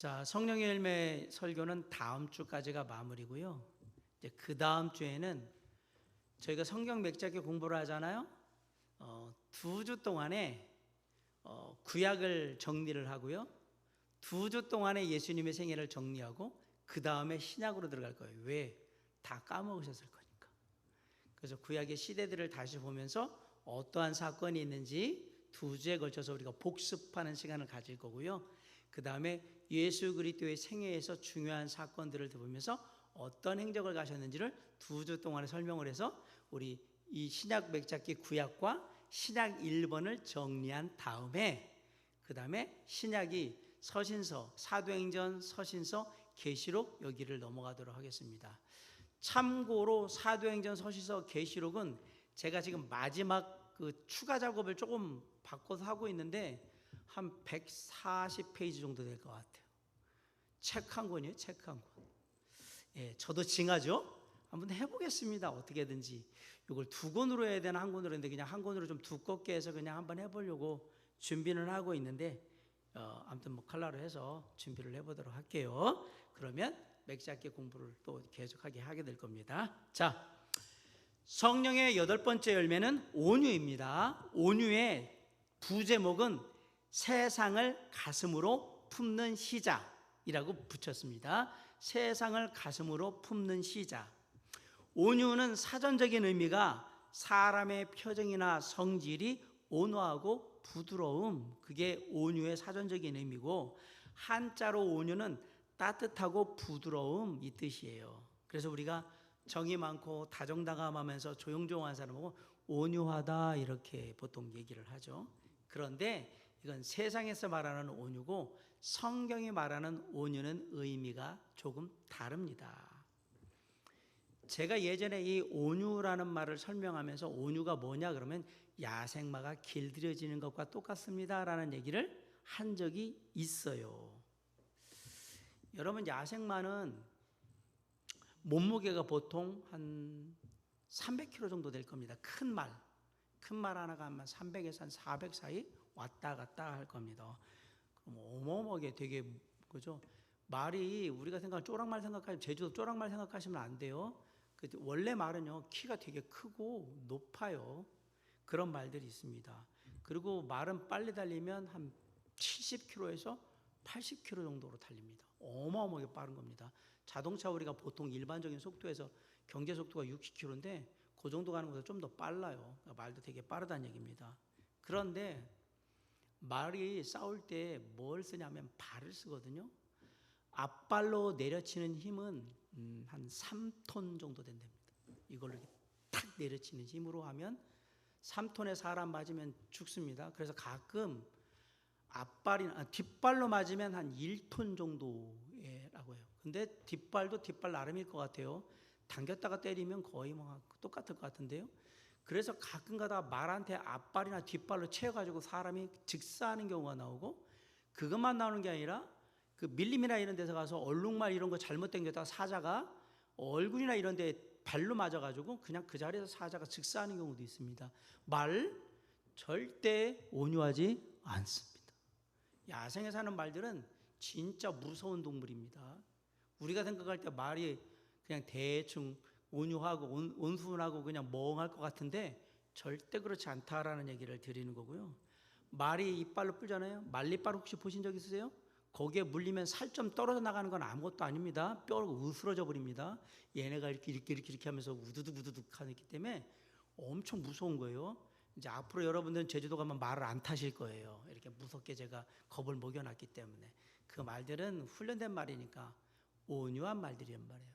자, 성령의 열매 설교는 다음 주까지가 마무리고요. 이제 그 다음 주에는 저희가 성경 맥자기 공부를 하잖아요. 2주 동안에 구약을 정리를 하고요. 2주 동안에 예수님의 생애를 정리하고 그 다음에 신약으로 들어갈 거예요. 왜? 다 까먹으셨을 거니까. 그래서 구약의 시대들을 다시 보면서 어떠한 사건이 있는지 2주에 걸쳐서 우리가 복습하는 시간을 가질 거고요. 그 다음에 예수 그리스도의 생애에서 중요한 사건들을 보면서 어떤 행적을 가셨는지를 2주 동안에 설명을 해서 우리 이 신약 맥잡기 구약과 신약 1번을 정리한 다음에 그 다음에 신약이 서신서, 사도행전, 서신서, 계시록 여기를 넘어가도록 하겠습니다. 참고로 사도행전, 서신서, 계시록은 제가 지금 마지막 그 추가 작업을 조금 바꿔서 하고 있는데 한 140페이지 정도 될 것 같아요. 책 한 권이에요, 책 한 권. 예, 저도 징하죠? 한번 해보겠습니다. 어떻게든지. 이걸 2권으로 해야 되나 1권으로 했는데 그냥 1권으로 좀 두껍게 해서 그냥 한번 해보려고 준비는 하고 있는데 아무튼 뭐 칼라로 해서 준비를 해보도록 할게요. 그러면 맥잡기 공부를 또 계속하게 하게 될 겁니다. 자, 성령의 8번째 열매는 온유입니다. 온유의 부제목은 세상을 가슴으로 품는 시자이라고 붙였습니다. 세상을 가슴으로 품는 시자. 온유는 사전적인 의미가 사람의 표정이나 성질이 온화하고 부드러움, 그게 온유의 사전적인 의미고, 한자로 온유는 따뜻하고 부드러움 이 뜻이에요. 그래서 우리가 정이 많고 다정다감하면서 조용조용한 사람 보고 온유하다 이렇게 보통 얘기를 하죠. 그런데 이건 세상에서 말하는 온유고 성경이 말하는 온유는 의미가 조금 다릅니다. 제가 예전에 이 온유라는 말을 설명하면서 온유가 뭐냐 그러면 야생마가 길들여지는 것과 똑같습니다 라는 얘기를 한 적이 있어요. 여러분, 야생마는 몸무게가 보통 한 300kg 정도 될 겁니다. 큰 말 하나가 한 300에서 한 400 사이 왔다 갔다 할 겁니다. 그럼 어마어마하게 되게, 그죠? 말이 우리가 생각하는 쪼랑말 생각하시면, 제주도 쪼랑말 생각하시면 안 돼요. 원래 말은요, 키가 되게 크고 높아요. 그런 말들이 있습니다. 그리고 말은 빨리 달리면 한 70km에서 80km 정도로 달립니다. 어마어마하게 빠른 겁니다. 자동차 우리가 보통 일반적인 속도에서 경제 속도가 60km인데 그 정도 가는 것보다 좀 더 빨라요. 말도 되게 빠르다는 얘기입니다. 그런데 말이 싸울 때 뭘 쓰냐면 발을 쓰거든요. 앞발로 내려치는 힘은 한 3톤 정도 된답니다. 이걸로 이렇게 탁 내려치는 힘으로 하면 3톤의 사람 맞으면 죽습니다. 그래서 가끔 뒷발로 맞으면 한 1톤 정도라고 해요. 근데 뒷발도 뒷발 나름일 것 같아요. 당겼다가 때리면 거의 뭐 똑같을 것 같은데요. 그래서 가끔 가다가 말한테 앞발이나 뒷발로 채워가지고 사람이 즉사하는 경우가 나오고, 그것만 나오는 게 아니라 그 밀림이나 이런 데서 가서 얼룩말 이런 거 잘못 당겼다가 사자가 얼굴이나 이런 데 발로 맞아가지고 그냥 그 자리에서 사자가 즉사하는 경우도 있습니다. 말 절대 온유하지 않습니다. 야생에 사는 말들은 진짜 무서운 동물입니다. 우리가 생각할 때 말이 그냥 대충 온유하고 온순하고 그냥 멍할 것 같은데 절대 그렇지 않다라는 얘기를 드리는 거고요. 말이 이빨로 불잖아요. 말리빨 혹시 보신 적 있으세요? 거기에 물리면 살 좀 떨어져 나가는 건 아무것도 아닙니다. 뼈가 으스러져 버립니다. 얘네가 이렇게 하면서 우두둑 하기 때문에 엄청 무서운 거예요. 이제 앞으로 여러분들은 제주도 가면 말을 안 타실 거예요. 이렇게 무섭게 제가 겁을 먹여놨기 때문에. 그 말들은 훈련된 말이니까 온유한 말들이란 말이에요.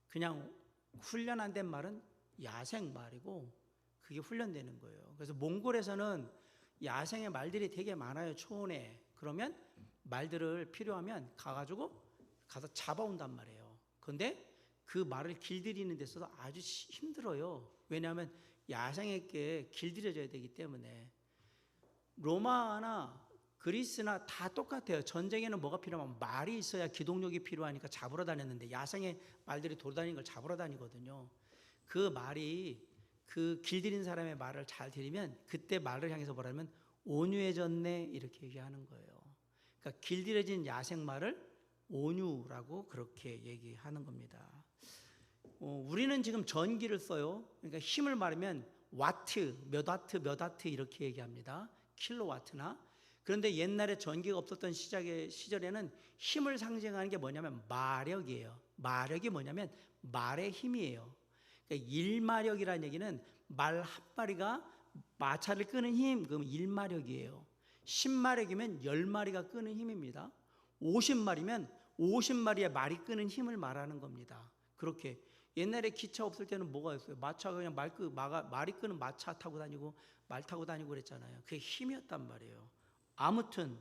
그냥 훈련 안 된 말은 야생 말이고 그게 훈련되는 거예요. 그래서 몽골에서는 야생의 말들이 되게 많아요. 초원에. 그러면 말들을 필요하면 가서 잡아온단 말이에요. 그런데 그 말을 길들이는 데 있어서 아주 힘들어요. 왜냐하면 야생에게 길들여져야 되기 때문에. 로마나 그리스나 다 똑같아요. 전쟁에는 뭐가 필요하면 말이 있어야 기동력이 필요하니까 잡으러 다녔는데 야생의 말들이 돌아다니는 걸 잡으러 다니거든요. 그 말이 그 길들인 사람의 말을 잘 들으면 그때 말을 향해서 뭐라면 온유해졌네 이렇게 얘기하는 거예요. 그러니까 길들여진 야생마를 온유라고 그렇게 얘기하는 겁니다. 우리는 지금 전기를 써요. 그러니까 힘을 말하면 와트, 몇 와트, 몇 와트 이렇게 얘기합니다. 킬로와트나. 그런데 옛날에 전기가 없었던 시절에는 힘을 상징하는 게 뭐냐면 마력이에요. 마력이 뭐냐면 말의 힘이에요. 그러니까 일마력이라는 얘기는 말 한 마리가 마차를 끄는 힘, 그럼 1마력이에요. 10마력이면 10마리가 끄는 힘입니다. 50마리면 50마리의 말이 끄는 힘을 말하는 겁니다. 그렇게 옛날에 기차 없을 때는 뭐가 있어요? 마차가 그냥 말이 끄는 마차 타고 다니고 말 타고 다니고 그랬잖아요. 그게 힘이었단 말이에요. 아무튼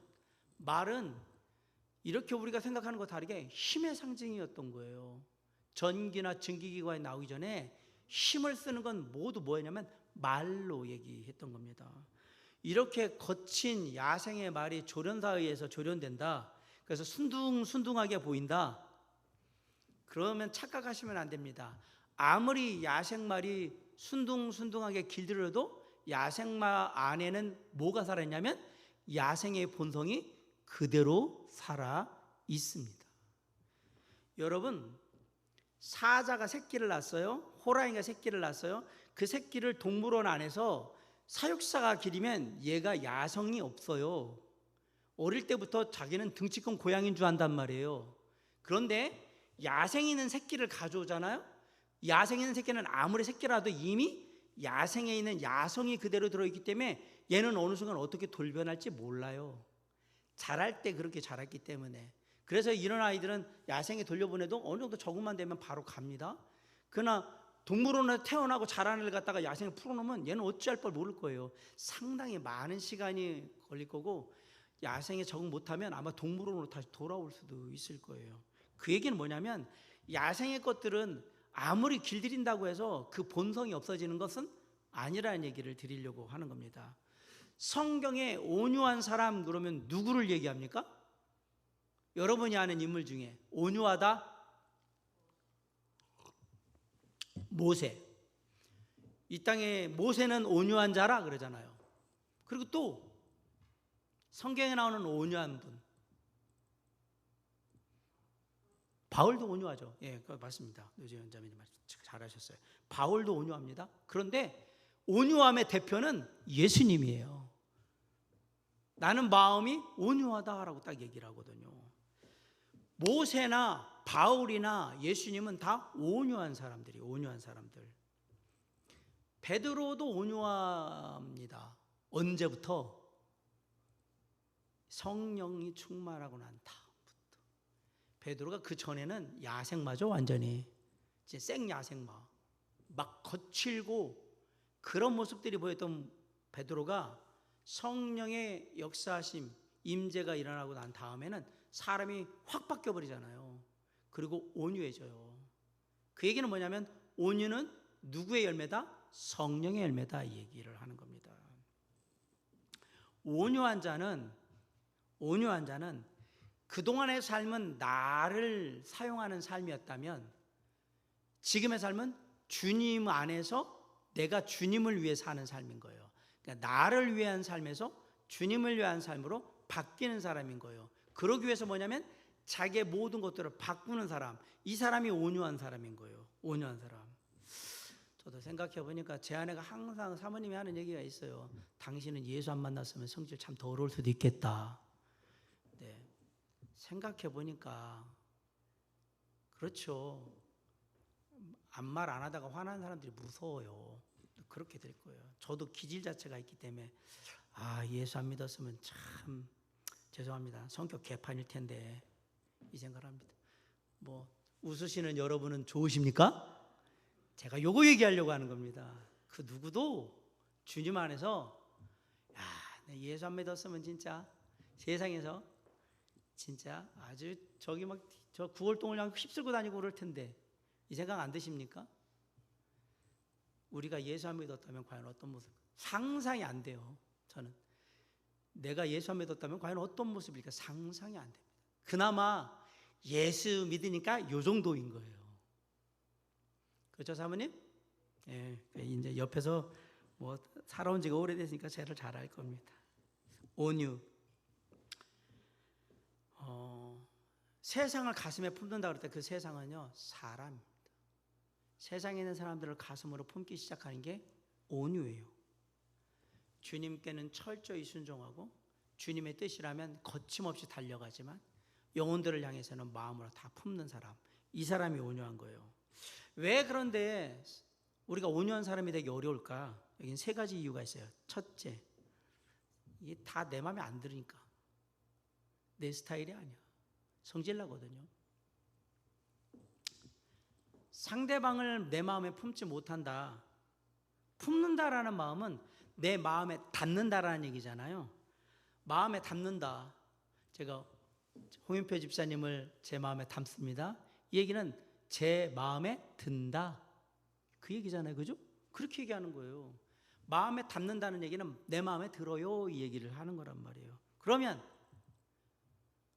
말은 이렇게 우리가 생각하는 거 다르게 힘의 상징이었던 거예요. 전기나 증기기관이 나오기 전에 힘을 쓰는 건 모두 뭐였냐면 말로 얘기했던 겁니다. 이렇게 거친 야생의 말이 조련사에 의해서 조련된다. 그래서 순둥순둥하게 보인다. 그러면 착각하시면 안 됩니다. 아무리 야생말이 순둥순둥하게 길들여도 야생마 안에는 뭐가 살아있냐면 야생의 본성이 그대로 살아 있습니다. 여러분, 사자가 새끼를 낳았어요. 호랑이가 새끼를 낳았어요. 그 새끼를 동물원 안에서 사육사가 기르면 얘가 야성이 없어요. 어릴 때부터 자기는 등치 큰 고양이인 줄 안단 말이에요. 그런데 야생에 있는 새끼를 가져오잖아요. 야생에 있는 새끼는 아무리 새끼라도 이미 야생에 있는 야성이 그대로 들어있기 때문에 얘는 어느 순간 어떻게 돌변할지 몰라요. 자랄 때 그렇게 자랐기 때문에. 그래서 이런 아이들은 야생에 돌려보내도 어느 정도 적응만 되면 바로 갑니다. 그러나 동물원에 태어나고 자란 애를 갖다가 야생에 풀어놓으면 얘는 어찌할 걸 모를 거예요. 상당히 많은 시간이 걸릴 거고 야생에 적응 못하면 아마 동물원으로 다시 돌아올 수도 있을 거예요. 그 얘기는 뭐냐면 야생의 것들은 아무리 길들인다고 해서 그 본성이 없어지는 것은 아니라는 얘기를 드리려고 하는 겁니다. 성경에 온유한 사람 그러면 누구를 얘기합니까? 여러분이 아는 인물 중에 온유하다? 모세. 이 땅에 모세는 온유한 자라 그러잖아요. 그리고 또 성경에 나오는 온유한 분, 바울도 온유하죠. 예, 그 맞습니다. 노재현 자매님 잘하셨어요. 바울도 온유합니다. 그런데 온유함의 대표는 예수님이에요. 나는 마음이 온유하다라고 딱 얘기를 하거든요. 모세나 바울이나 예수님은 다 온유한 사람들이에요. 온유한 사람들. 베드로도 온유합니다. 언제부터? 성령이 충만하고 난 다음부터. 베드로가 그 전에는 야생마죠. 완전히 이제 생야생마, 막 거칠고 그런 모습들이 보였던 베드로가 성령의 역사하심, 임재가 일어나고 난 다음에는 사람이 확 바뀌어버리잖아요. 그리고 온유해져요. 그 얘기는 뭐냐면 온유는 누구의 열매다? 성령의 열매다, 이 얘기를 하는 겁니다. 온유한 자는 그동안의 삶은 나를 사용하는 삶이었다면 지금의 삶은 주님 안에서 내가 주님을 위해 사는 삶인 거예요. 그러니까 나를 위한 삶에서 주님을 위한 삶으로 바뀌는 사람인 거예요. 그러기 위해서 뭐냐면 자기의 모든 것들을 바꾸는 사람, 이 사람이 온유한 사람인 거예요. 온유한 사람. 저도 생각해 보니까 제 아내가 항상 사모님이 하는 얘기가 있어요. 당신은 예수 안 만났으면 성질 참 더러울 수도 있겠다. 네. 생각해 보니까 그렇죠. 아무 말 안 하다가 화나는 사람들이 무서워요. 그렇게 될 거예요. 저도 기질 자체가 있기 때문에 예수 안 믿었으면 참 죄송합니다. 성격 개판일 텐데 이 생각을 합니다. 뭐 웃으시는 여러분은 좋으십니까? 제가 요거 얘기하려고 하는 겁니다. 그 누구도 주님 안에서 예수 안 믿었으면 진짜 세상에서 진짜 아주 저기 막 저 구월동을 그냥 휩쓸고 다니고 그럴 텐데 이 생각 안 드십니까? 우리가 예수 안 믿었다면 과연 어떤 모습? 상상이 안 돼요. 저는 내가 예수 안 믿었다면 과연 어떤 모습일까 상상이 안 됩니다. 그나마 예수 믿으니까 요 정도인 거예요. 그렇죠, 사모님? 예, 이제 옆에서 뭐 살아온 지가 오래됐으니까 저를 잘 알 겁니다. 온유. 세상을 가슴에 품는다 그럴 때 그 세상은요, 사람입니다. 세상에 있는 사람들을 가슴으로 품기 시작하는 게 온유예요. 주님께는 철저히 순종하고 주님의 뜻이라면 거침없이 달려가지만 영혼들을 향해서는 마음으로 다 품는 사람, 이 사람이 온유한 거예요. 왜 그런데 우리가 온유한 사람이 되기 어려울까? 여긴 세 가지 이유가 있어요. 첫째, 이게 다 내 마음에 안 들으니까. 내 스타일이 아니야. 성질 나거든요. 상대방을 내 마음에 품지 못한다. 품는다라는 마음은 내 마음에 닿는다라는 얘기잖아요. 마음에 담는다. 제가 홍윤표 집사님을 제 마음에 담습니다. 이 얘기는 제 마음에 든다. 그 얘기잖아요. 그죠? 그렇게 얘기하는 거예요. 마음에 담는다는 얘기는 내 마음에 들어요. 이 얘기를 하는 거란 말이에요. 그러면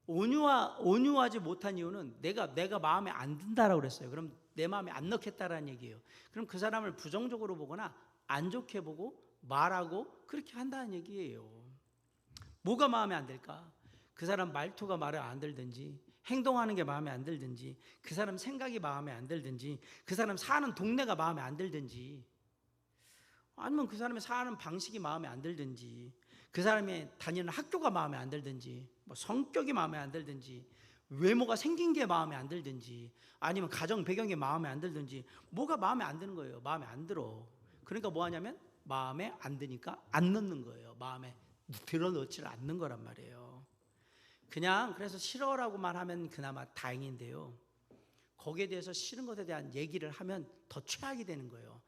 온유하지 못한 이유는 내가 마음에 안 든다라고 그랬어요. 그럼 내 마음에 안 넣겠다라는 얘기예요. 그럼 그 사람을 부정적으로 보거나 안 좋게 보고 말하고 그렇게 한다는 얘기예요. 뭐가 마음에 안 들까? 그 사람 말투가 마음에 안 들든지, 행동하는 게 마음에 안 들든지, 그 사람 생각이 마음에 안 들든지, 그 사람 사는 동네가 마음에 안 들든지, 아니면 그 사람이 사는 방식이 마음에 안 들든지, 그 사람이 다니는 학교가 마음에 안 들든지, 뭐 성격이 마음에 안 들든지, 외모가 생긴 게 마음에 안 들든지, 아니면 가정 배경이 마음에 안 들든지, 뭐가 마음에 안 드는 거예요. 마음에 안 들어. 그러니까 뭐 하냐면 마음에 안 드니까 안 넣는 거예요. 마음에 들어넣지를 않는 거란 말이에요. 그냥 그래서 싫어라고만 하면 그나마 다행인데요, 거기에 대해서 싫은 것에 대한 얘기를 하면 더 최악이 되는 거예요.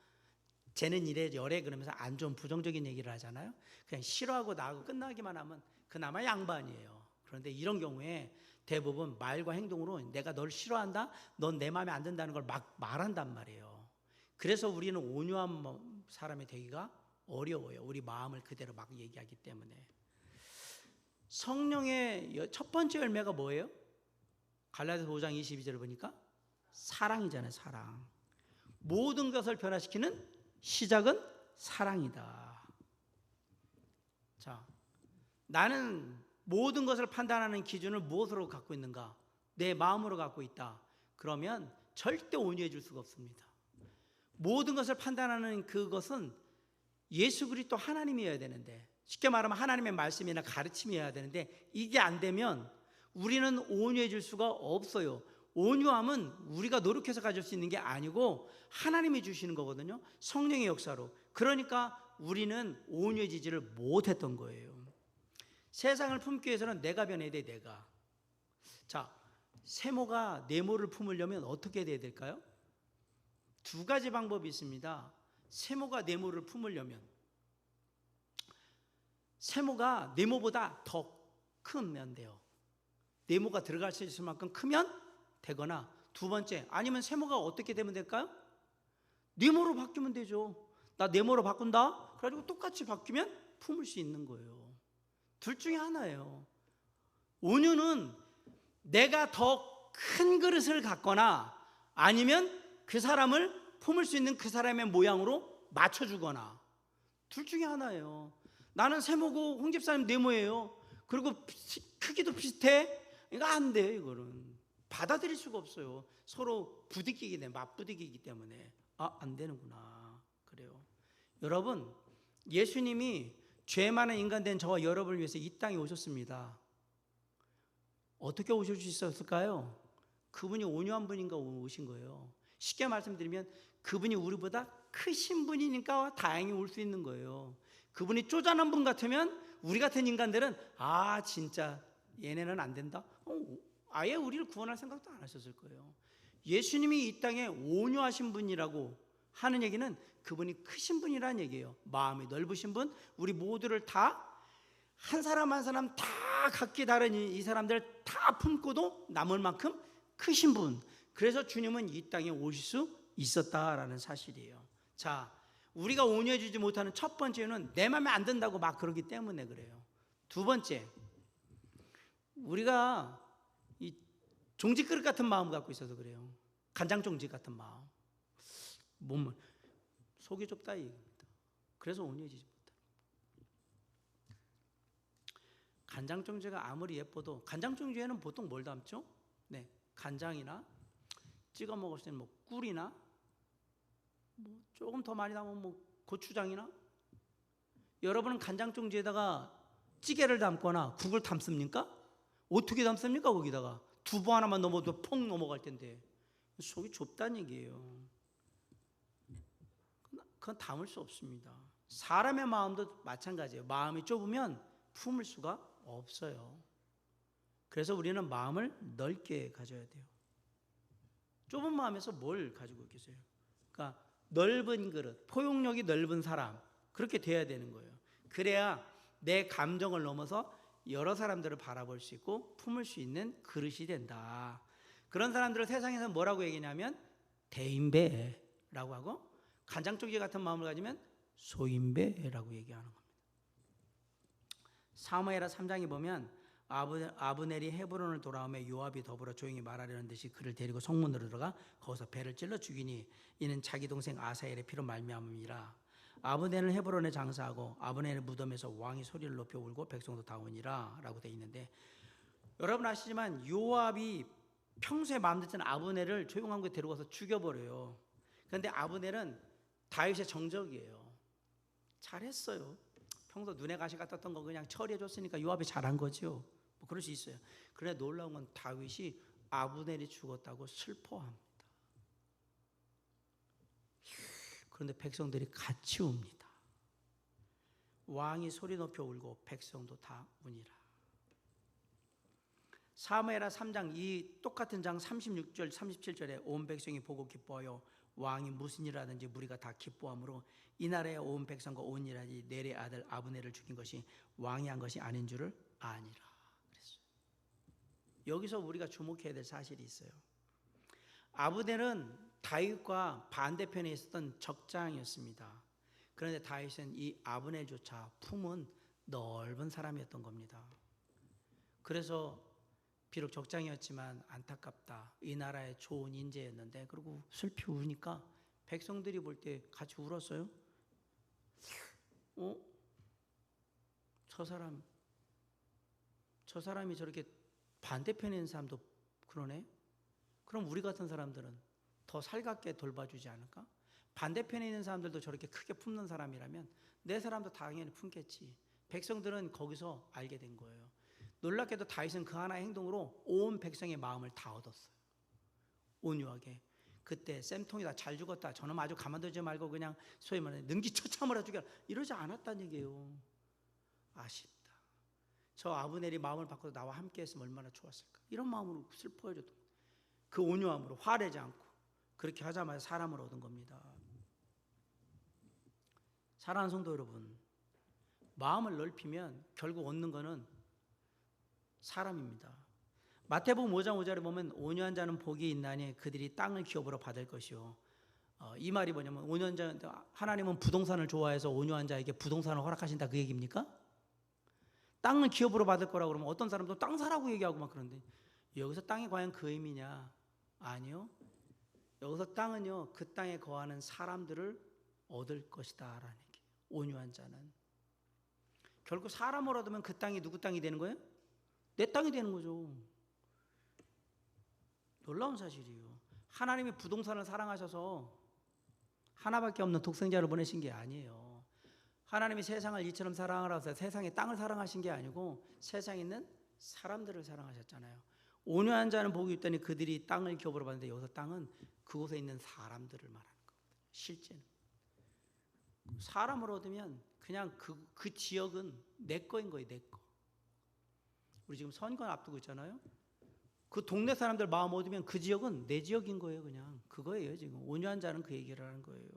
쟤는 이래 저래 그러면서 안 좋은 부정적인 얘기를 하잖아요. 그냥 싫어하고 나하고 끝나기만 하면 그나마 양반이에요. 그런데 이런 경우에 대부분 말과 행동으로 내가 널 싫어한다, 넌 내 마음에 안 든다는 걸 막 말한단 말이에요. 그래서 우리는 온유한 사람이 되기가 어려워요. 우리 마음을 그대로 막 얘기하기 때문에. 성령의 첫 번째 열매가 뭐예요? 갈라디아서 5장 22절을 보니까 사랑이잖아요. 사랑. 모든 것을 변화시키는 시작은 사랑이다. 자, 나는 모든 것을 판단하는 기준을 무엇으로 갖고 있는가? 내 마음으로 갖고 있다. 그러면 절대 온유해 줄 수가 없습니다. 모든 것을 판단하는 그것은 예수 그리스도 하나님이어야 되는데, 쉽게 말하면 하나님의 말씀이나 가르침이어야 되는데, 이게 안 되면 우리는 온유해 줄 수가 없어요. 온유함은 우리가 노력해서 가질 수 있는 게 아니고 하나님이 주시는 거거든요. 성령의 역사로. 그러니까 우리는 온유해지지를 못했던 거예요. 세상을 품기 위해서는 내가 변해야 돼. 내가. 자, 세모가 네모를 품으려면 어떻게 돼야 될까요? 두 가지 방법이 있습니다. 세모가 네모를 품으려면 세모가 네모보다 더 크면 돼요. 네모가 들어갈 수 있을 만큼 크면 되거나, 두 번째, 아니면 세모가 어떻게 되면 될까요? 네모로 바뀌면 되죠. 나 네모로 바꾼다? 그래가지고 똑같이 바뀌면 품을 수 있는 거예요. 둘 중에 하나예요. 온유는 내가 더 큰 그릇을 갖거나 아니면 그 사람을 품을 수 있는 그 사람의 모양으로 맞춰주거나, 둘 중에 하나예요. 나는 세모고 홍 집사님 네모예요. 그리고 크기도 비슷해. 이거 안 돼요. 이거는 받아들일 수가 없어요. 서로 부딪히기 때문에, 맞부딪히기 때문에. 안 되는구나. 그래요. 여러분, 예수님이 죄 많은 인간 된 저와 여러분을 위해서 이 땅에 오셨습니다. 어떻게 오실 수 있었을까요? 그분이 온유한 분인가 오신 거예요. 쉽게 말씀드리면 그분이 우리보다 크신 분이니까 다행히 올 수 있는 거예요. 그분이 쪼잔한 분 같으면 우리 같은 인간들은 진짜 얘네는 안 된다, 아예 우리를 구원할 생각도 안 하셨을 거예요. 예수님이 이 땅에 온유하신 분이라고 하는 얘기는 그분이 크신 분이라는 얘기예요. 마음이 넓으신 분, 우리 모두를 다 한 사람 한 사람 다 각기 다른 이 사람들 다 품고도 남을 만큼 크신 분. 그래서 주님은 이 땅에 오실 수 있었다라는 사실이에요. 자, 우리가 온유해지지 못하는 첫 번째는 내 마음에 안 든다고 막 그러기 때문에 그래요. 두 번째, 우리가 이 종지그릇 같은 마음 갖고 있어서 그래요. 간장종지 같은 마음. 몸을 속이 좁다 이겁니다. 그래서 온유해지지 못하는. 간장종지가 아무리 예뻐도 간장종지에는 보통 뭘 담죠? 네, 간장이나 찍어 먹을 수 있는 뭐 꿀이나 뭐 조금 더 많이 나면 뭐 고추장이나. 여러분은 간장종지에다가 찌개를 담거나 국을 담습니까? 어떻게 담습니까? 거기다가 두부 하나만 넘어도 퐁 넘어갈 텐데 속이 좁다는 얘기예요. 그건 담을 수 없습니다. 사람의 마음도 마찬가지예요. 마음이 좁으면 품을 수가 없어요. 그래서 우리는 마음을 넓게 가져야 돼요. 좁은 마음에서 뭘 가지고 있겠어요? 그러니까 넓은 그릇, 포용력이 넓은 사람, 그렇게 돼야 되는 거예요. 그래야 내 감정을 넘어서 여러 사람들을 바라볼 수 있고 품을 수 있는 그릇이 된다. 그런 사람들을 세상에서 뭐라고 얘기냐면 대인배라고 하고, 간장조개 같은 마음을 가지면 소인배라고 얘기하는 겁니다. 사무엘하 3장에 보면 아브넬이 헤브론을 돌아오며 요압이 더불어 조용히 말하려는 듯이 그를 데리고 성문으로 들어가 거기서 배를 찔러 죽이니 이는 자기 동생 아사엘의 피로 말미암음이라. 아브넬은 헤브론에 장사하고 아브넬의 무덤에서 왕이 소리를 높여 울고 백성도 다 오니라 라고 되어 있는데, 여러분 아시지만 요압이 평소에 마음 듣던 아브넬을 조용한 곳에 데려가서 죽여버려요. 그런데 아브넬은 다윗의 정적이에요. 잘했어요. 평소 눈에 가시 같았던 거 그냥 처리해줬으니까 요압이 잘한 거죠. 뭐 그럴 수 있어요. 그런데 놀라운 건 다윗이 아브넬이 죽었다고 슬퍼합니다. 그런데 백성들이 같이 웁니다. 왕이 소리 높여 울고 백성도 다 우니라. 사무엘하 3장 이 똑같은 장 36절 37절에 온 백성이 보고 기뻐하여 왕이 무슨 일하든지 무리가 다 기뻐하므로 이 나라의 온 백성과 온 일하지 넬의 아들 아브넬을 죽인 것이 왕이 한 것이 아닌 줄을 아니라 그랬어요. 여기서 우리가 주목해야 될 사실이 있어요. 아브넬은 다윗과 반대편에 있었던 적장이었습니다. 그런데 다윗은 이 아브넬조차 품은 넓은 사람이었던 겁니다. 그래서 비록 적장이었지만 안타깝다. 이 나라의 좋은 인재였는데, 그리고 슬피 우니까 백성들이 볼 때 같이 울었어요. 저 사람이 저렇게 반대편에 있는 사람도 그러네? 그럼 우리 같은 사람들은 더 살갑게 돌봐주지 않을까? 반대편에 있는 사람들도 저렇게 크게 품는 사람이라면 내 사람도 당연히 품겠지. 백성들은 거기서 알게 된 거예요. 놀랍게도 다윗은 그 하나의 행동으로 온 백성의 마음을 다 얻었어요. 온유하게. 그때 쌤통이다 잘 죽었다 저놈 아주 가만두지 말고 그냥 소위 말해 능지처참을 해주게 이러지 않았다는 얘기예요. 아쉽다. 저 아브넬이 마음을 바꿔서 나와 함께 했으면 얼마나 좋았을까. 이런 마음으로 슬퍼해줬던 거예요. 그 온유함으로 화내지 않고 그렇게 하자마자 사람을 얻은 겁니다. 사랑하는 성도 여러분, 마음을 넓히면 결국 얻는 거는 사람입니다. 마태복음 5장 5절에 보면 온유한 자는 복이 있나니 그들이 땅을 기업으로 받을 것이요. 이 말이 뭐냐면 온유한 자, 하나님은 부동산을 좋아해서 온유한 자에게 부동산을 허락하신다 그 얘기입니까? 땅을 기업으로 받을 거라고 그러면 어떤 사람도 땅 사라고 얘기하고 막 그런데 여기서 땅이 과연 그 의미냐? 아니요. 여기서 땅은요 그 땅에 거하는 사람들을 얻을 것이다 라는 얘기예요. 온유한 자는 결국 사람을 얻으면 그 땅이 누구 땅이 되는 거예요? 내 땅이 되는 거죠. 놀라운 사실이에요. 하나님이 부동산을 사랑하셔서 하나밖에 없는 독생자를 보내신 게 아니에요. 하나님이 세상을 이처럼 사랑하라서 세상의 땅을 사랑하신 게 아니고 세상에 있는 사람들을 사랑하셨잖아요. 온유한 자는 복이 있다니 그들이 땅을 기업으로 받는데 여기서 땅은 그곳에 있는 사람들을 말하는 겁니다. 실제는 사람을 얻으면 그냥 그 지역은 내 거인 거예요. 내 거. 우리 지금 선거 앞두고 있잖아요. 그 동네 사람들 마음 얻으면 그 지역은 내 지역인 거예요. 그냥 그거예요. 지금 온유한 자는 그 얘기를 하는 거예요.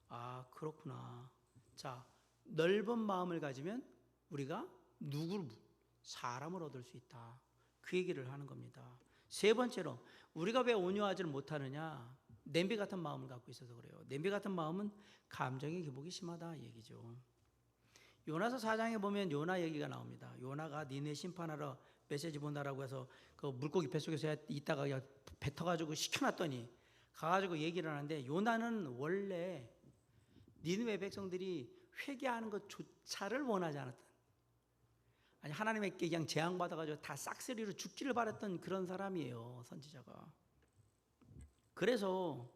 아 그렇구나. 자, 넓은 마음을 가지면 우리가 사람을 얻을 수 있다. 그 얘기를 하는 겁니다. 세 번째로 우리가 왜 온유하지를 못하느냐? 냄비 같은 마음을 갖고 있어서 그래요. 냄비 같은 마음은 감정의 기복이 심하다 얘기죠. 요나서 4장에 보면 요나 얘기가 나옵니다. 요나가 니네 심판하러 메시지 본다라고 해서 그 물고기 뱃속에서 있다가 뱉어가지고 시켜놨더니 가가지고 얘기를 하는데, 요나는 원래 니느웨 백성들이 회개하는 것조차를 원하지 않았던, 아니 하나님에게 그냥 재앙받아가지고 다 싹쓸이로 죽기를 바랬던 그런 사람이에요, 선지자가. 그래서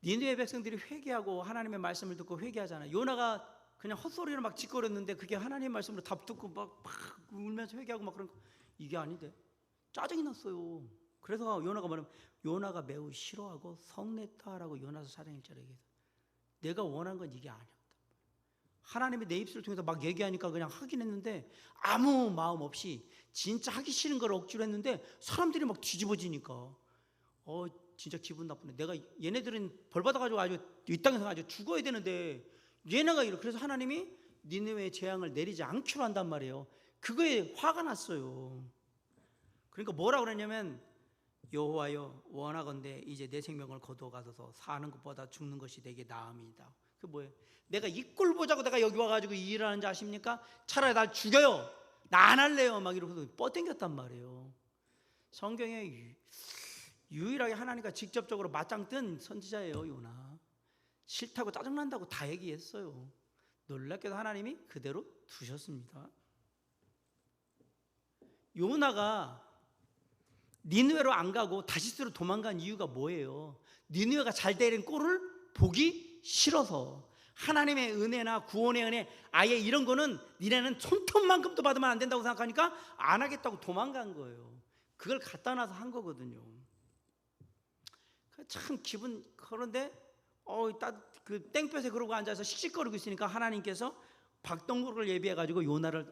니느웨 백성들이 회개하고 하나님의 말씀을 듣고 회개하잖아요. 요나가 그냥 헛소리를 막 짓거렸는데 그게 하나님의 말씀으로 답 듣고 막 울면서 회개하고 막 그런 거, 이게 아닌데 짜증이 났어요. 그래서 요나가 뭐냐면 요나가 매우 싫어하고 성냈다라고 요나서 4장 1절에 얘기해서 내가 원한 건 이게 아니었다. 하나님이 내 입술을 통해서 막 얘기하니까 그냥 하긴 했는데 아무 마음 없이 진짜 하기 싫은 걸 억지로 했는데 사람들이 막 뒤집어지니까 진짜 기분 나쁘네. 내가 얘네들은 벌 받아가지고 아주 이 땅에서 아주 죽어야 되는데 얘네가 이래. 그래서 하나님이 니느웨의 재앙을 내리지 않기로 한단 말이에요. 그거에 화가 났어요. 그러니까 뭐라 그랬냐면 여호와여 원하건대 이제 내 생명을 거두어가소서 사는 것보다 죽는 것이 내게 나음이다. 그 뭐예요? 내가 이 꼴 보자고 내가 여기 와가지고 이 일을 하는지 아십니까? 차라리 날 죽여요. 나 안 할래요. 막 이러고서 뻗댕겼단 말이에요. 성경에 유일하게 하나님과 직접적으로 맞짱 뜬 선지자예요, 요나. 싫다고 짜증난다고 다 얘기했어요. 놀랍게도 하나님이 그대로 두셨습니다. 요나가 니느웨로 안 가고 다시스로 도망간 이유가 뭐예요? 니느웨가 잘 되는 꼴을 보기 싫어서. 하나님의 은혜나 구원의 은혜 아예 이런 거는 니네는 손톱만큼도 받으면 안 된다고 생각하니까 안 하겠다고 도망간 거예요. 그걸 갖다 놔서 한 거거든요. 참 기분 그런데 그 땡볕에 그러고 앉아서 씩씩거리고 있으니까 하나님께서 박동굴을 예비해가지고 요나를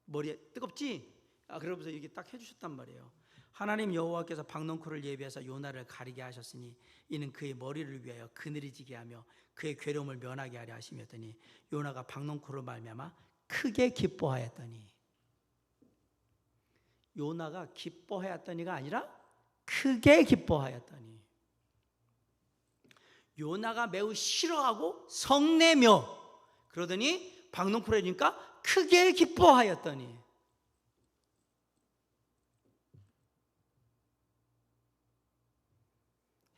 머리에 뜨겁지? 그러면서 이렇게 딱 해주셨단 말이에요. 하나님 여호와께서 박넝쿨을 예비해서 요나를 가리게 하셨으니 이는 그의 머리를 위하여 그늘이 지게 하며 그의 괴로움을 면하게 하려 하심이었더니 요나가 박넝쿨을 말미암아 크게 기뻐하였더니. 요나가 기뻐하였더니가 아니라 크게 기뻐하였더니. 요나가 매우 싫어하고 성내며 그러더니 박농풀해지니까 크게 기뻐하였더니.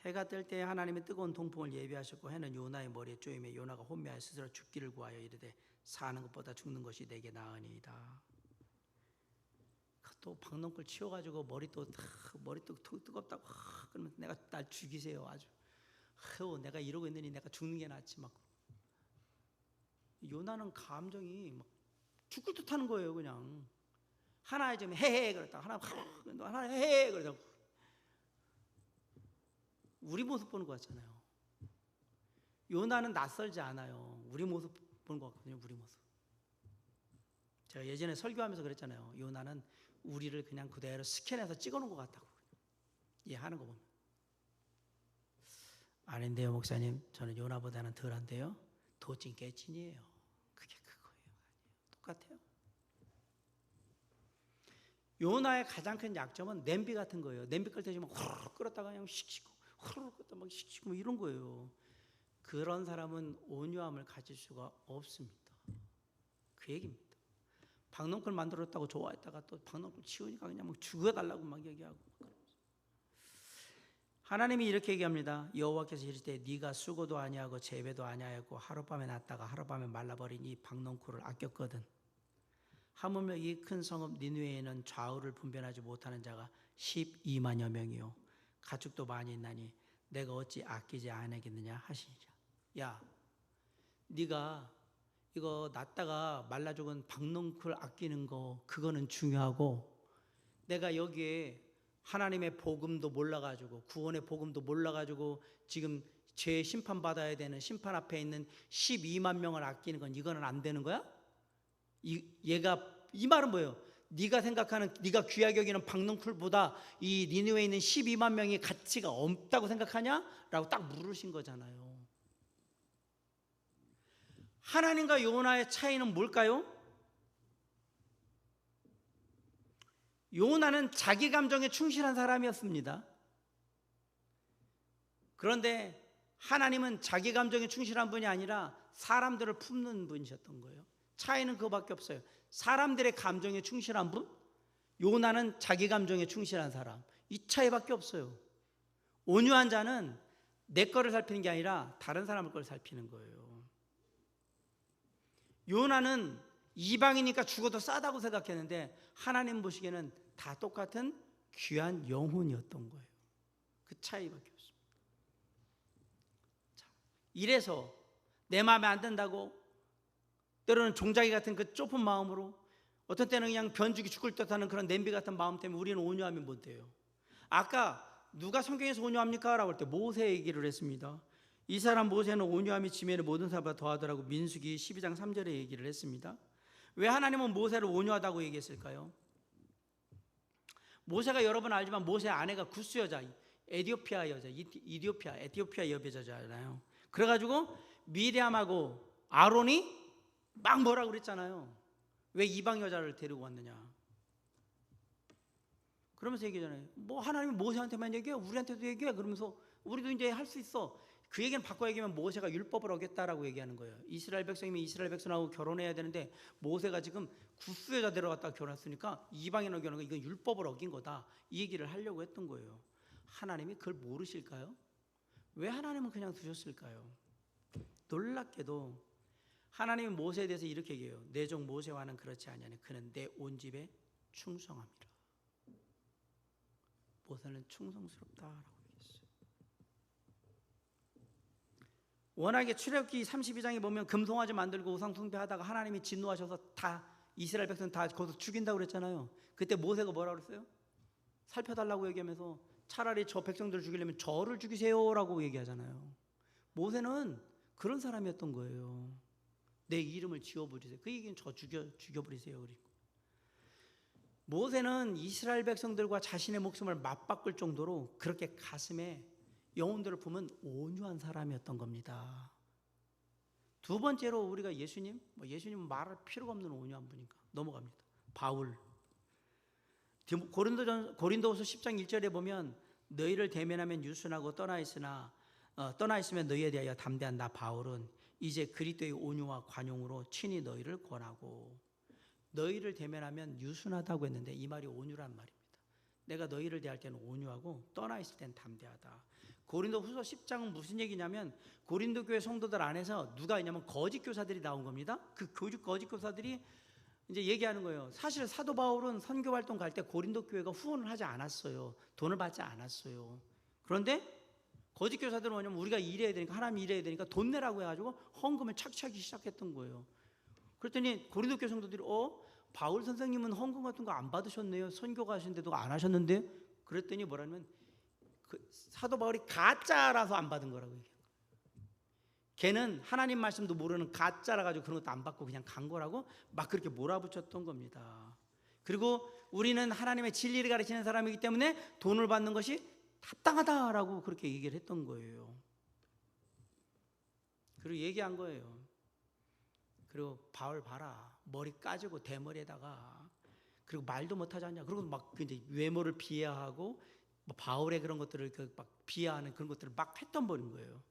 해가 뜰 때 하나님이 뜨거운 동풍을 예비하셨고 해는 요나의 머리에 쪼임에 요나가 혼미하여 스스로 죽기를 구하여 이르되 사는 것보다 죽는 것이 내게 나으니이다. 또 박농풀 치워가지고 머리 또 뜨겁다고 그러면 내가 날 죽이세요. 아주 내가 이러고 있느니 내가 죽는 게 낫지. 막 요나는 감정이 막 죽을 듯 하는 거예요. 그냥 하나에 좀 해해 그랬다 하나 해해 그러다가 우리 모습 보는 것 같잖아요. 요나는 낯설지 않아요. 우리 모습 보는 것 같거든요. 우리 모습. 제가 예전에 설교하면서 그랬잖아요. 요나는 우리를 그냥 그대로 스캔해서 찍어놓은 것 같다고. 하는 거 보면. 아닌데요, 목사님. 저는 요나보다는 덜한데요. 도찐 깨찐이에요. 그게 그거예요. 똑같아요. 요나의 가장 큰 약점은 냄비 같은 거예요. 냄비 끓을 때 막 후루룩 끓었다가 그냥 씩씩고 후루룩 끓었다가 막 씩씩고 뭐 이런 거예요. 그런 사람은 온유함을 가질 수가 없습니다. 그 얘기입니다. 박농쿨 만들었다고 좋아했다가 또 박농쿨 치우니까 그냥 막 죽여달라고 막 얘기하고. 하나님이 이렇게 얘기합니다. 여호와께서 이르시되 네가 수고도 아니하고 재배도 아니하였고 하룻밤에 났다가 하룻밤에 말라버린 이 박농쿨을 아꼈거든. 하물며 이 큰 성읍 니느웨에는 좌우를 분별하지 못하는 자가 12만여 명이요 가축도 많이 있나니 내가 어찌 아끼지 않겠느냐 하시니라. 야, 네가 이거 났다가 말라 죽은 박농쿨 아끼는 거 그거는 중요하고 내가 여기에 하나님의 복음도 몰라가지고 구원의 복음도 몰라가지고 지금 죄 심판받아야 되는 심판 앞에 있는 12만 명을 아끼는 건 이거는 안 되는 거야? 이 말은 뭐예요? 네가 생각하는 네가 귀하게 여기는 박농쿨보다 이 니느웨에 있는 12만 명이 가치가 없다고 생각하냐? 라고 딱 물으신 거잖아요. 하나님과 요나의 차이는 뭘까요? 요나는 자기 감정에 충실한 사람이었습니다. 그런데 하나님은 자기 감정에 충실한 분이 아니라 사람들을 품는 분이셨던 거예요. 차이는 그거밖에 없어요. 사람들의 감정에 충실한 분, 요나는 자기 감정에 충실한 사람. 이 차이밖에 없어요. 온유한 자는 내 거를 살피는 게 아니라 다른 사람의 걸 살피는 거예요. 요나는 이방이니까 죽어도 싸다고 생각했는데 하나님 보시기에는 다 똑같은 귀한 영혼이었던 거예요. 그 차이밖에 없습니다. 자, 이래서 내 마음에 안 든다고 때로는 종자기 같은 그 좁은 마음으로, 어떤 때는 그냥 변죽이 죽을 듯하는 그런 냄비 같은 마음 때문에 우리는 온유하면 못 돼요. 아까 누가 성경에서 온유합니까? 라고 할 때 모세 얘기를 했습니다. 이 사람 모세는 온유함이 지면의 모든 사람보다 더하더라고 민수기 12장 3절에 얘기를 했습니다. 왜 하나님은 모세를 온유하다고 얘기했을까요? 모세가 여러분 알지만 모세 아내가 구스 여자, 에티오피아 여자, 에티오피아 여배자잖아요. 그래가지고 미리암하고 아론이 막 뭐라 그랬잖아요. 왜 이방 여자를 데리고 왔느냐. 그러면서 얘기하잖아요. 뭐 하나님이 모세한테만 얘기해, 우리한테도 얘기해. 그러면서 우리도 이제 할 수 있어. 그 얘기는 바꿔 얘기하면 모세가 율법을 어겼다라고 얘기하는 거예요. 이스라엘 백성이면 이스라엘 백성하고 결혼해야 되는데 모세가 지금 구스 여자 데려갔다가 결혼했으니까 이방인 어기는 거, 이건 율법을 어긴 거다, 이 얘기를 하려고 했던 거예요. 하나님이 그걸 모르실까요? 왜 하나님은 그냥 두셨을까요? 놀랍게도 하나님이 모세에 대해서 이렇게 얘기해요. 내 종 모세와는 그렇지 아니하니 그는 내 온 집에 충성함이라. 모세는 충성스럽다라고 얘기했어요. 워낙에 출애굽기 32장에 보면 금송아지 만들고 우상 숭배하다가 하나님이 진노하셔서 다 이스라엘 백성 다 거기서 죽인다고 그랬잖아요. 그때 모세가 뭐라고 그랬어요? 살펴달라고 얘기하면서 차라리 저 백성들을 죽이려면 저를 죽이세요라고 얘기하잖아요. 모세는 그런 사람이었던 거예요. 내 이름을 지워버리세요. 그 얘기는 저 죽여버리세요. 그리고 모세는 이스라엘 백성들과 자신의 목숨을 맞바꿀 정도로 그렇게 가슴에 영혼들을 보면 온유한 사람이었던 겁니다. 두 번째로 우리가 예수님은 말할 필요가 없는 온유한 분이니까 넘어갑니다. 바울, 고린도후서 10장 1절에 보면 너희를 대면하면 유순하고 떠나 있으면 너희에 대하여 담대한 나 바울은 이제 그리스도의 온유와 관용으로 친히 너희를 권하고. 너희를 대면하면 유순하다고 했는데 이 말이 온유란 말입니다. 내가 너희를 대할 때는 온유하고 떠나 있을 때는 담대하다. 고린도후서 10장은 무슨 얘기냐면 고린도 교회 성도들 안에서 누가 있냐면 거짓 교사들이 나온 겁니다. 그 거짓 교사들이 이제 얘기하는 거예요. 사실 사도 바울은 선교 활동 갈 때 고린도 교회가 후원을 하지 않았어요. 돈을 받지 않았어요. 그런데 거짓 교사들은 뭐냐면 우리가 일해야 되니까, 하나님 일해야 되니까 돈 내라고 해가지고 헌금을 착취하기 시작했던 거예요. 그랬더니 고린도 교회 성도들이 바울 선생님은 헌금 같은 거 안 받으셨네요. 선교 가시는데도 안 하셨는데. 그랬더니 뭐라면 사도 바울이 가짜라서 안 받은 거라고 얘기해요. 걔는 하나님 말씀도 모르는 가짜라 가지고 그런 것도 안 받고 그냥 간 거라고 막 그렇게 몰아붙였던 겁니다. 그리고 우리는 하나님의 진리를 가르치는 사람이기 때문에 돈을 받는 것이 합당하다라고 그렇게 얘기를 했던 거예요. 그리고 얘기한 거예요. 그리고 바울 봐라, 머리 까지고 대머리에다가, 그리고 말도 못하지 않냐. 그리고 막 이제 외모를 비하하고 바울의 그런 것들을 막 비하하는 그런 것들을 막 했던 버린 거예요.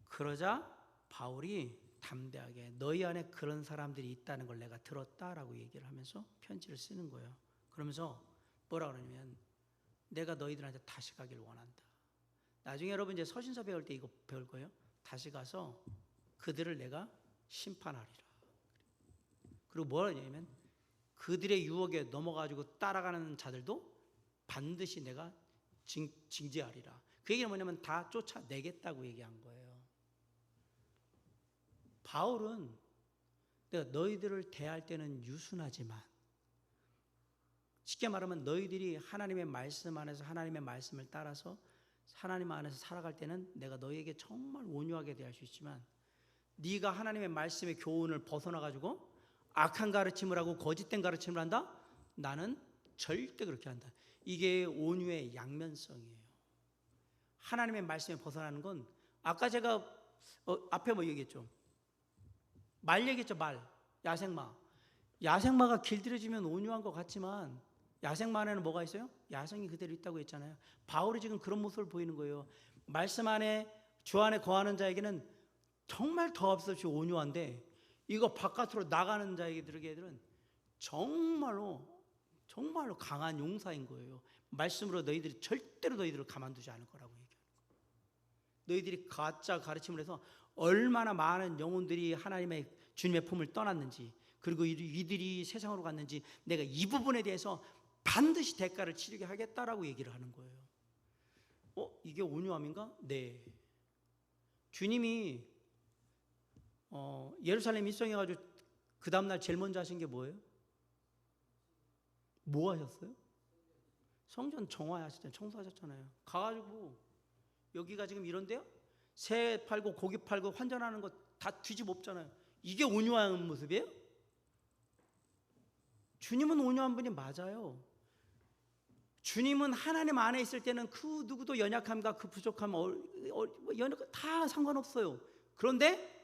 그러자 바울이 담대하게 너희 안에 그런 사람들이 있다는 걸 내가 들었다라고 얘기를 하면서 편지를 쓰는 거예요. 그러면서 뭐라 그러냐면 내가 너희들한테 다시 가길 원한다. 나중에 여러분 이제 서신서 배울 때 이거 배울 거예요. 다시 가서 그들을 내가 심판하리라. 그리고 뭐라 하냐면 그들의 유혹에 넘어가지고 따라가는 자들도 반드시 내가 징계하리라. 그 얘기는 뭐냐면 다 쫓아내겠다고 얘기한 거예요. 바울은 내가 너희들을 대할 때는 유순하지만, 쉽게 말하면 너희들이 하나님의 말씀 안에서 하나님의 말씀을 따라서 하나님 안에서 살아갈 때는 내가 너희에게 정말 온유하게 대할 수 있지만, 네가 하나님의 말씀의 교훈을 벗어나가지고 악한 가르침을 하고 거짓된 가르침을 한다? 나는 절대 그렇게 한다. 이게 온유의 양면성이에요. 하나님의 말씀에 벗어나는 건 아까 제가 앞에 뭐 얘기했죠? 말 얘기했죠. 말, 야생마가 길들여지면 온유한 것 같지만 야생마 안에는 뭐가 있어요? 야성이 그대로 있다고 했잖아요. 바울이 지금 그런 모습을 보이는 거예요. 말씀 안에 주 안에 거하는 자에게는 정말 더없이 온유한데 이거 바깥으로 나가는 자에게들은 정말로 강한 용사인 거예요. 말씀으로 너희들이 절대로 너희들을 가만두지 않을 거라고 얘기하는 거예요. 너희들이 가짜 가르침을 해서 얼마나 많은 영혼들이 하나님의 주님의 품을 떠났는지, 그리고 이들이 세상으로 갔는지, 내가 이 부분에 대해서 반드시 대가를 치르게 하겠다라고 얘기를 하는 거예요. 이게 온유함인가? 네. 주님이 예루살렘 입성해가지고 그 다음날 제일 먼저 하신 게 뭐예요? 뭐 하셨어요? 성전 정화하셨잖아요. 청소하셨잖아요. 가가지고 여기가 지금 이런데요? 새 팔고 고기 팔고 환전하는 거 다 뒤집어 엎잖아요. 이게 온유한 모습이에요? 주님은 온유한 분이 맞아요. 주님은 하나님 안에 있을 때는 그 누구도 연약함과 그 부족함, 연약 다 상관없어요. 그런데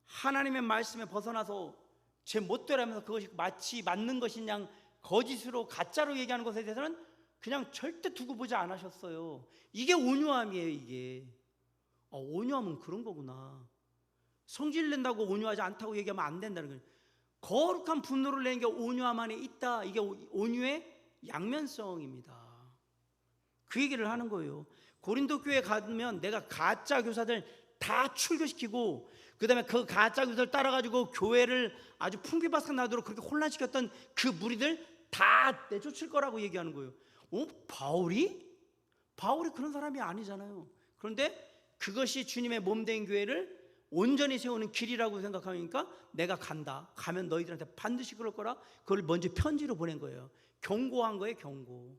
하나님의 말씀에 벗어나서 제 멋대로하면서 그것이 마치 맞는 것인 양 거짓으로 가짜로 얘기하는 것에 대해서는 그냥 절대 두고 보지 않으셨어요. 이게 온유함이에요. 이게 온유함은 그런 거구나. 성질 낸다고 온유하지 않다고 얘기하면 안 된다는 거예요. 거룩한 분노를 내는 게 온유함 안에 있다. 이게 온유의 양면성입니다. 그 얘기를 하는 거예요. 고린도 교회 가면 내가 가짜 교사들 다 출교시키고, 그 다음에 그 가짜 교사들 따라가지고 교회를 아주 풍비박산 나도록 그렇게 혼란시켰던 그 무리들 다 내쫓을 거라고 얘기하는 거예요. 바울이 그런 사람이 아니잖아요. 그런데 그것이 주님의 몸된 교회를 온전히 세우는 길이라고 생각하니까 내가 간다. 가면 너희들한테 반드시 그럴 거라. 그걸 먼저 편지로 보낸 거예요. 경고한 거예요. 경고.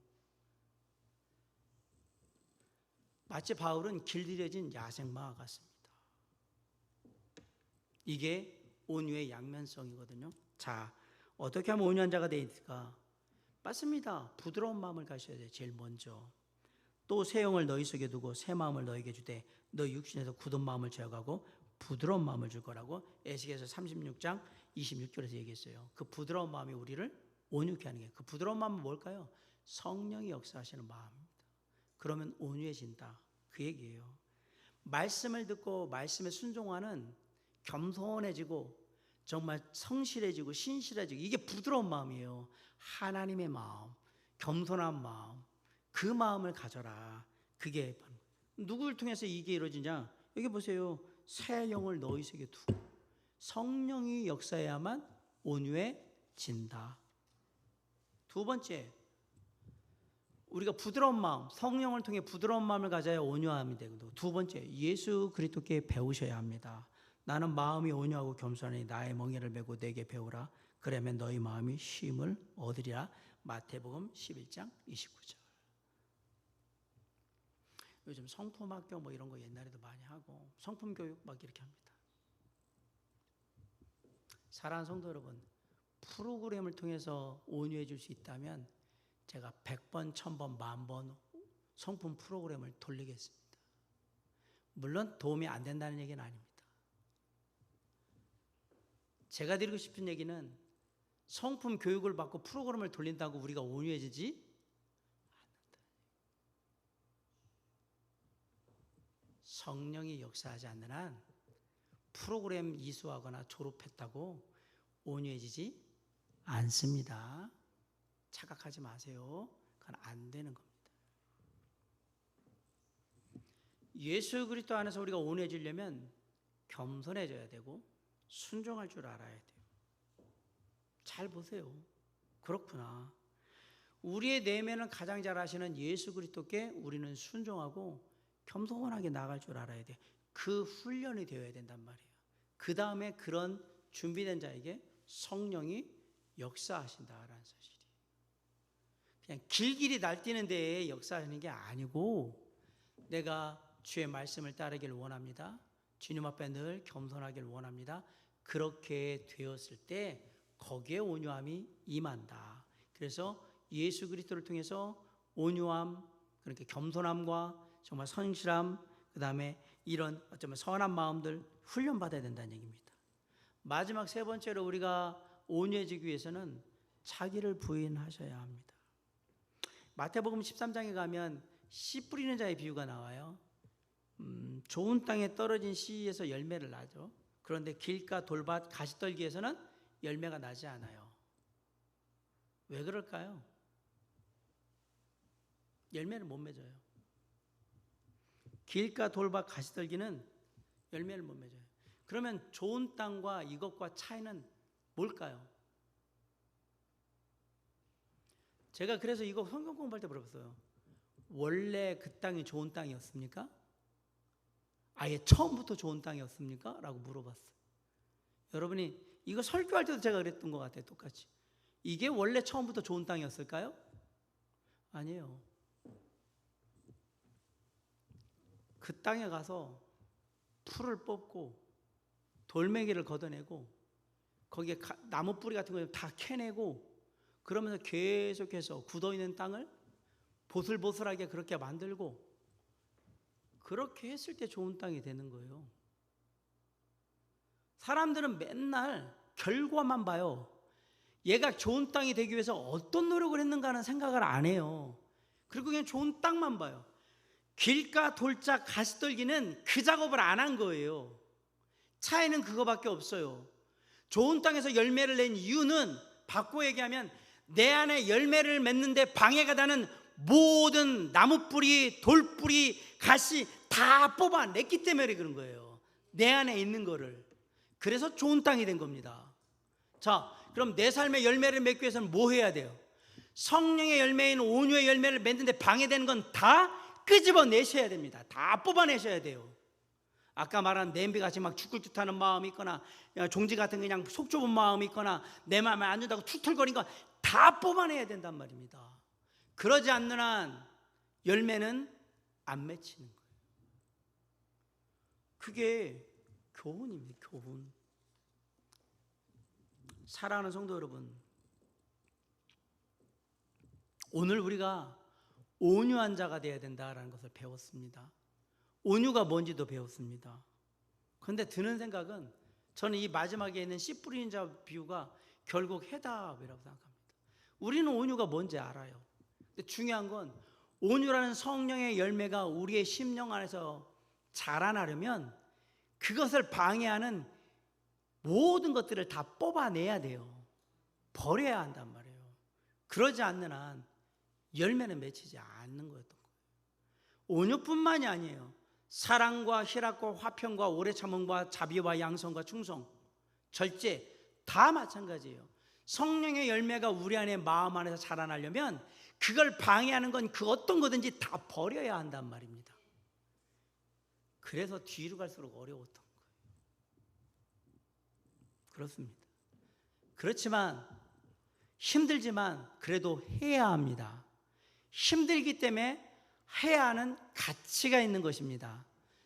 마치 바울은 길들여진 야생마 같습니다. 이게 온유의 양면성이거든요. 자, 어떻게 하면 온유한 자가 되니까? 맞습니다. 부드러운 마음을 가셔야 돼요. 제일 먼저. 또 새 영을 너희 속에 두고 새 마음을 너희에게 주되 너희 육신에서 굳은 마음을 제어하고 부드러운 마음을 줄 거라고 에스겔서 36장 26절에서 얘기했어요. 그 부드러운 마음이 우리를 온유케 하는 게, 그 부드러운 마음은 뭘까요? 성령이 역사하시는 마음입니다. 그러면 온유해진다. 그 얘기예요. 말씀을 듣고 말씀에 순종하는 겸손해지고 정말 성실해지고 신실해지고, 이게 부드러운 마음이에요. 하나님의 마음, 겸손한 마음, 그 마음을 가져라. 그게 누구를 통해서 이게 이루어지냐? 여기 보세요. 새 영을 너희 속에 두고 성령이 역사해야만 온유해진다. 두 번째, 우리가 부드러운 마음, 성령을 통해 부드러운 마음을 가져야 온유함이 되고, 두 번째, 예수 그리스도께 배우셔야 합니다. 나는 마음이 온유하고 겸손하니 나의 멍에를 메고 내게 배우라. 그러면 너희 마음이 쉼을 얻으리라. 마태복음 11장 29절. 요즘 성품학교 뭐 이런 거 옛날에도 많이 하고 성품교육 막 이렇게 합니다. 사랑하는 성도 여러분, 프로그램을 통해서 온유해 줄 수 있다면 제가 100번, 1000번, 10,000번 성품 프로그램을 돌리겠습니다. 물론 도움이 안 된다는 얘기는 아닙니다. 제가 드리고 싶은 얘기는 성품 교육을 받고 프로그램을 돌린다고 우리가 온유해지지 않는다. 성령이 역사하지 않는 한 프로그램 이수하거나 졸업했다고 온유해지지 않습니다. 착각하지 마세요. 그건 안 되는 겁니다. 예수 그리스도 안에서 우리가 온유해지려면 겸손해져야 되고 순종할 줄 알아야 돼요. 잘 보세요. 그렇구나. 우리의 내면을 가장 잘 아시는 예수 그리스도께 우리는 순종하고 겸손하게 나갈 줄 알아야 돼. 그 훈련이 되어야 된단 말이에요. 그 다음에 그런 준비된 자에게 성령이 역사하신다라는 사실이. 그냥 길길이 날뛰는 데에 역사하는 게 아니고, 내가 주의 말씀을 따르길 원합니다. 주님 앞에 늘 겸손하길 원합니다. 그렇게 되었을 때 거기에 온유함이 임한다. 그래서 예수 그리스도를 통해서 온유함, 그러니까 겸손함과 정말 성실함, 그 다음에 이런 어쩌면 선한 마음들 훈련받아야 된다는 얘기입니다. 마지막 세 번째로 우리가 온유해지기 위해서는 자기를 부인하셔야 합니다. 마태복음 13장에 가면 씨 뿌리는 자의 비유가 나와요. 좋은 땅에 떨어진 씨에서 열매를 나죠. 그런데 길가 돌밭 가시떨기에서는 열매가 나지 않아요. 왜 그럴까요? 열매를 못 맺어요. 길가 돌밭 가시떨기는 열매를 못 맺어요. 그러면 좋은 땅과 이것과 차이는 뭘까요? 제가 그래서 이거 성경 공부할 때 물어봤어요. 원래 그 땅이 좋은 땅이었습니까? 아예 처음부터 좋은 땅이었습니까? 라고 물어봤어요. 여러분이 이거 설교할 때도 제가 그랬던 것 같아요. 똑같이. 이게 원래 처음부터 좋은 땅이었을까요? 아니에요. 그 땅에 가서 풀을 뽑고 돌멩이를 걷어내고 거기에 나무 뿌리 같은 거 다 캐내고 그러면서 계속해서 굳어있는 땅을 보슬보슬하게 그렇게 만들고 그렇게 했을 때 좋은 땅이 되는 거예요. 사람들은 맨날 결과만 봐요. 얘가 좋은 땅이 되기 위해서 어떤 노력을 했는가 하는 생각을 안 해요. 그리고 그냥 좋은 땅만 봐요. 길가 돌짝 가시떨기는 그 작업을 안 한 거예요. 차이는 그거밖에 없어요. 좋은 땅에서 열매를 낸 이유는 바꿔 얘기하면 내 안에 열매를 맺는데 방해가 되는 모든 나무뿌리, 돌뿌리, 가시 다 뽑아냈기 때문에 그런 거예요. 내 안에 있는 거를. 그래서 좋은 땅이 된 겁니다. 자, 그럼 내 삶의 열매를 맺기 위해서는 뭐 해야 돼요? 성령의 열매인 온유의 열매를 맺는데 방해되는 건 다 끄집어내셔야 됩니다. 다 뽑아내셔야 돼요. 아까 말한 냄비같이 막 죽을 듯하는 마음이 있거나 종지 같은 그냥 속 좁은 마음이 있거나 내 마음에 안 준다고 툴툴거리는 거 다 뽑아내야 된단 말입니다. 그러지 않는 한 열매는 안 맺히는 거예요. 그게 교훈입니다. 교훈. 사랑하는 성도 여러분, 오늘 우리가 온유한 자가 되어야 된다라는 것을 배웠습니다. 온유가 뭔지도 배웠습니다. 그런데 드는 생각은 저는 이 마지막에 있는 씨 뿌리는 자 비유가 결국 해답이라고 생각합니다. 우리는 온유가 뭔지 알아요. 근데 중요한 건 온유라는 성령의 열매가 우리의 심령 안에서 자라나려면 그것을 방해하는 모든 것들을 다 뽑아내야 돼요. 버려야 한단 말이에요. 그러지 않는 한 열매는 맺히지 않는 거였던 거예요. 온유뿐만이 아니에요. 사랑과 희락과 화평과 오래 참음과 자비와 양성과 충성, 절제 다 마찬가지예요. 성령의 열매가 우리 안에 마음 안에서 자라나려면 그걸 방해하는 건 그 어떤 거든지 다 버려야 한단 말입니다. 그래서 뒤로 갈수록 어려웠던 거예요. 그렇습니다. 그렇지만 힘들지만 그래도 해야 합니다. 힘들기 때문에 해야 하는 가치가 있는 것입니다.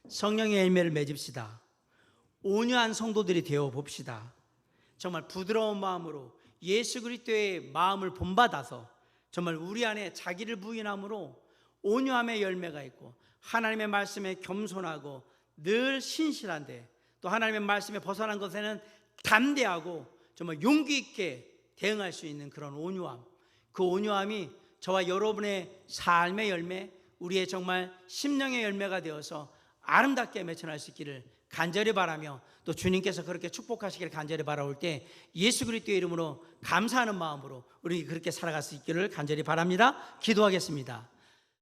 성령의 열매를 맺읍시다. 온유한 성도들이 되어 봅시다. 정말 부드러운 마음으로 예수 그리스도의 마음을 본받아서 정말 우리 안에 자기를 부인함으로 온유함의 열매가 있고 하나님의 말씀에 겸손하고 늘 신실한데 또 하나님의 말씀에 벗어난 것에는 담대하고 정말 용기 있게 대응할 수 있는 그런 온유함, 그 온유함이 저와 여러분의 삶의 열매, 우리의 정말 심령의 열매가 되어서 아름답게 맺혀날 수 있기를 간절히 바라며 또 주님께서 그렇게 축복하시기를 간절히 바라올 때 예수 그리스도의 이름으로 감사하는 마음으로 우리 그렇게 살아갈 수 있기를 간절히 바랍니다. 기도하겠습니다.